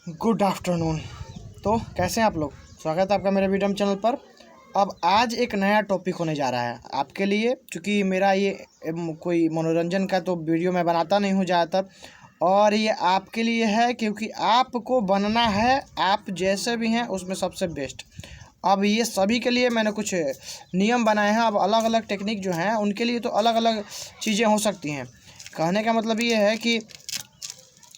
Good afternoon. तो कैसे हैं आप लोग? स्वागत है आपका मेरे वीडियो चैनल पर। अब आज एक नया टॉपिक होने जा रहा है आपके लिए, क्योंकि मेरा ये कोई मनोरंजन का तो वीडियो मैं बनाता नहीं हूँ ज़्यादातर, और ये आपके लिए है क्योंकि आपको बनना है आप जैसे भी हैं उसमें सबसे बेस्ट। अब ये सभी के लिए मैंने कुछ नियम बनाए हैं। अब अलग अलग टेक्निक जो हैं उनके लिए तो अलग अलग चीज़ें हो सकती हैं। कहने का मतलब ये है कि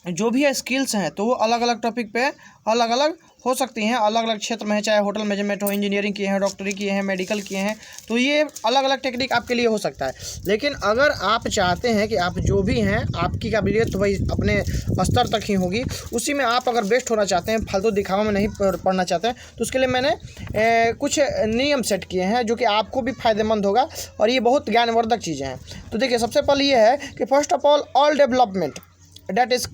जो भी स्किल्स हैं तो वो अलग अलग टॉपिक पे अलग अलग हो सकती हैं, अलग अलग क्षेत्र में है, चाहे होटल मैनेजमेंट हो, इंजीनियरिंग किए हैं, डॉक्टरी किए हैं, मेडिकल किए हैं, तो ये अलग अलग टेक्निक आपके लिए हो सकता है। लेकिन अगर आप चाहते हैं कि आप जो भी हैं आपकी काबिलियत तो भाई अपने स्तर तक ही होगी, उसी में आप अगर बेस्ट होना चाहते हैं, फालतू दिखावा में नहीं पढ़ना चाहते हैं, तो उसके लिए मैंने कुछ नियम सेट किए हैं जो कि आपको भी फ़ायदेमंद होगा और ये बहुत ज्ञानवर्धक चीज़ें हैं। तो देखिए, सबसे पहले ये है कि first of all development that is.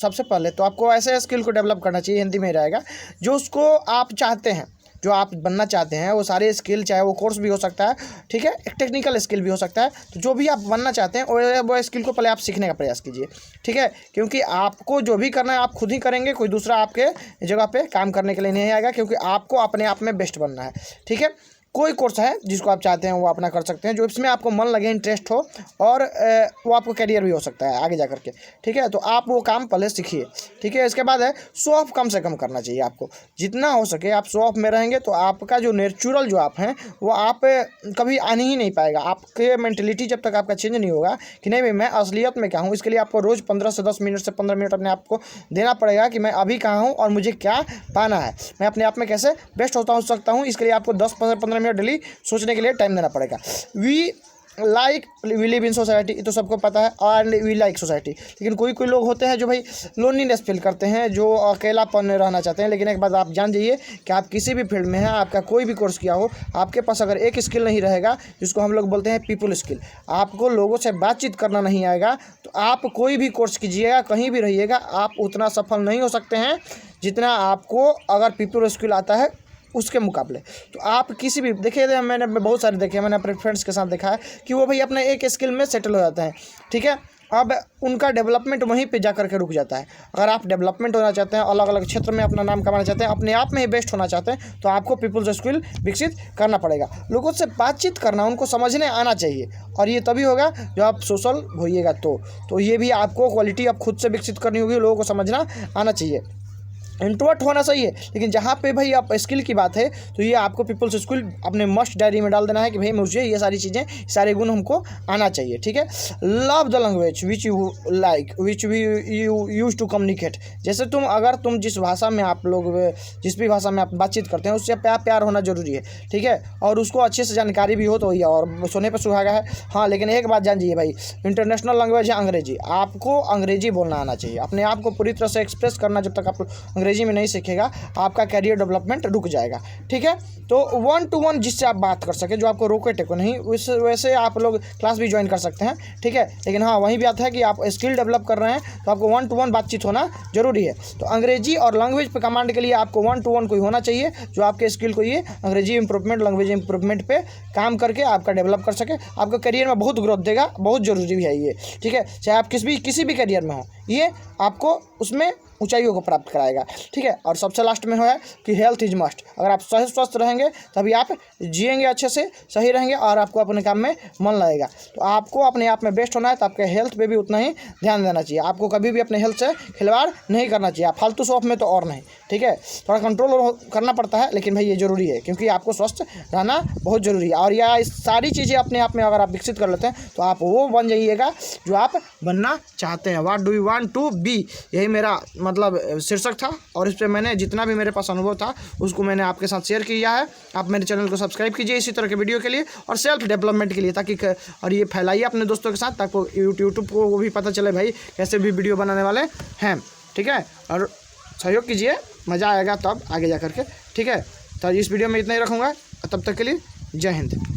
सबसे पहले तो आपको ऐसे स्किल को डेवलप करना चाहिए, हिंदी में रहेगा, जो उसको आप चाहते हैं, जो आप बनना चाहते हैं, वो सारे स्किल, चाहे वो कोर्स भी हो सकता है, ठीक है, एक टेक्निकल स्किल भी हो सकता है, तो जो भी आप बनना चाहते हैं वो स्किल को पहले आप सीखने का प्रयास कीजिए, ठीक है। क्योंकि आपको जो भी करना है आप खुद ही करेंगे, कोई दूसरा आपके जगह पे काम करने के लिए नहीं आएगा, क्योंकि आपको अपने आप में बेस्ट बनना है, ठीक है। कोई कोर्स है जिसको आप चाहते हैं वो अपना कर सकते हैं, जो इसमें आपको मन लगे, इंटरेस्ट हो, और वो आपको करियर भी हो सकता है आगे जा करके, ठीक है। तो आप वो काम पहले सीखिए, ठीक है। इसके बाद है शो ऑफ कम से कम करना चाहिए आपको, जितना हो सके आप शो ऑफ में रहेंगे तो आपका जो नेचुरल जो आप हैं वो आप कभी आने ही नहीं पाएगा। आपके मेंटलिटी जब तक आपका चेंज नहीं होगा कि नहीं भाई मैं असलियत में क्या हूँ, इसके लिए आपको रोज़ 15 से 10 मिनट से 15 मिनट अपने आप को देना पड़ेगा कि मैं अभी कहाँ हूँ और मुझे क्या पाना है, मैं अपने आप में कैसे बेस्ट होता हो सकता हूँ। इसके लिए आपको 10-15 मिनट डेली सोचने के लिए टाइम देना पड़ेगा। वी लिव इन सोसाइटी, तो सबको पता है, और वी लाइक सोसाइटी। लेकिन कोई लोग होते हैं जो भाई लोनलीनेस फील करते हैं, जो अकेलापन में रहना चाहते हैं। लेकिन एक बात आप जान जाइए कि आप किसी भी फील्ड में हैं, आपका कोई भी कोर्स किया हो, आपके पास अगर एक स्किल नहीं रहेगा जिसको हम लोग बोलते हैं पीपल स्किल, आपको लोगों से बातचीत करना नहीं आएगा, तो आप कोई भी कोर्स कीजिएगा, कहीं भी रहिएगा, आप उतना सफल नहीं हो सकते हैं जितना आपको अगर पीपल स्किल आता है उसके मुकाबले। तो आप किसी भी, देखिए मैंने बहुत सारे देखे हैं, मैंने अपने फ्रेंड्स के साथ देखा है कि वो भाई अपने एक स्किल में सेटल हो जाते हैं, ठीक है। अब उनका डेवलपमेंट वहीं पे जा कर के रुक जाता है। अगर आप डेवलपमेंट होना चाहते हैं, अलग अलग क्षेत्र में अपना नाम कमाना चाहते हैं, अपने आप में ही बेस्ट होना चाहते हैं, तो आपको पीपल्स स्किल विकसित करना पड़ेगा। लोगों से बातचीत करना, उनको समझने आना चाहिए, और ये तभी होगा जब आप सोशल होइएगा। तो ये भी आपको क्वालिटी आप खुद से विकसित करनी होगी, लोगों को समझना आना चाहिए। इंट्रोवर्ट होना सही है, लेकिन जहाँ पे भाई आप स्किल की बात है तो ये आपको पीपल्स स्किल अपने मस्ट डायरी में डाल देना है कि भाई मुझे ये सारी चीज़ें, सारे गुण हमको आना चाहिए, ठीक है। Love the language which you like which we you use to communicate. जैसे अगर तुम जिस भाषा में आप लोग, जिस भी भाषा में आप बातचीत करते हैं, उससे प्यार होना जरूरी है, ठीक है, और उसको अच्छे से जानकारी भी हो तो ये और सोने पर सुहागा है। हाँ, लेकिन एक बात जान जाइए भाई, इंटरनेशनल लैंग्वेज है अंग्रेजी, आपको अंग्रेजी बोलना आना चाहिए। अपने आप को पूरी तरह से एक्सप्रेस करना जब तक आप अंग्रेजी में नहीं सीखेगा, आपका कैरियर डेवलपमेंट रुक जाएगा, ठीक है। तो 1-to-1 जिससे आप बात कर सके, जो आपको रोके टेको नहीं, वैसे आप लोग क्लास भी ज्वाइन कर सकते हैं, ठीक है। लेकिन हाँ, वहीं भी आता है कि आप स्किल डेवलप कर रहे हैं तो आपको 1-to-1 बातचीत होना जरूरी है। तो अंग्रेजी और लैंग्वेज पे कमांड के लिए आपको 1-to-1 कोई होना चाहिए जो आपके स्किल को, ये अंग्रेजी इंप्रूवमेंट, लैंग्वेज इंप्रूवमेंट पे काम करके आपका डेवलप कर सके, आपको करियर में बहुत ग्रोथ देगा, बहुत जरूरी भी है ये, ठीक है। चाहे आप किसी भी करियर में हो, ये आपको उसमें ऊंचाइयों को प्राप्त कराएगा, ठीक है। और सबसे लास्ट में है कि हेल्थ इज मस्ट। अगर आप सही स्वस्थ रहेंगे तभी आप जिएंगे, अच्छे से सही रहेंगे और आपको अपने काम में मन लगेगा। तो आपको अपने आप में बेस्ट होना है तो आपके हेल्थ पे भी उतना ही ध्यान देना चाहिए। आपको कभी भी अपने हेल्थ से खिलवाड़ नहीं करना चाहिए, आप फालतू शौक में तो और नहीं, ठीक है। थोड़ा कंट्रोल करना पड़ता है, लेकिन भाई ये ज़रूरी है, क्योंकि आपको स्वस्थ रहना बहुत ज़रूरी है। और यह सारी चीज़ें अपने आप में अगर आप विकसित कर लेते हैं तो आप वो बन जाइएगा जो आप बनना चाहते हैं। What do you want to be, यही मेरा मतलब शीर्षक था, और इस पर मैंने जितना भी मेरे पास अनुभव था उसको मैंने आपके साथ शेयर किया है। आप मेरे चैनल को सब्सक्राइब कीजिए इसी तरह के वीडियो के लिए और सेल्फ डेवलपमेंट के लिए, ताकि और ये फैलाइए अपने दोस्तों के साथ, ताकि यूट्यूब को वो भी पता चले भाई कैसे भी वीडियो बनाने वाले हैं, ठीक है। और सहयोग कीजिए, मज़ा आएगा तब आगे जा करके, ठीक है। तो इस वीडियो में इतना ही रखूँगा, तब तक के लिए जय हिंद।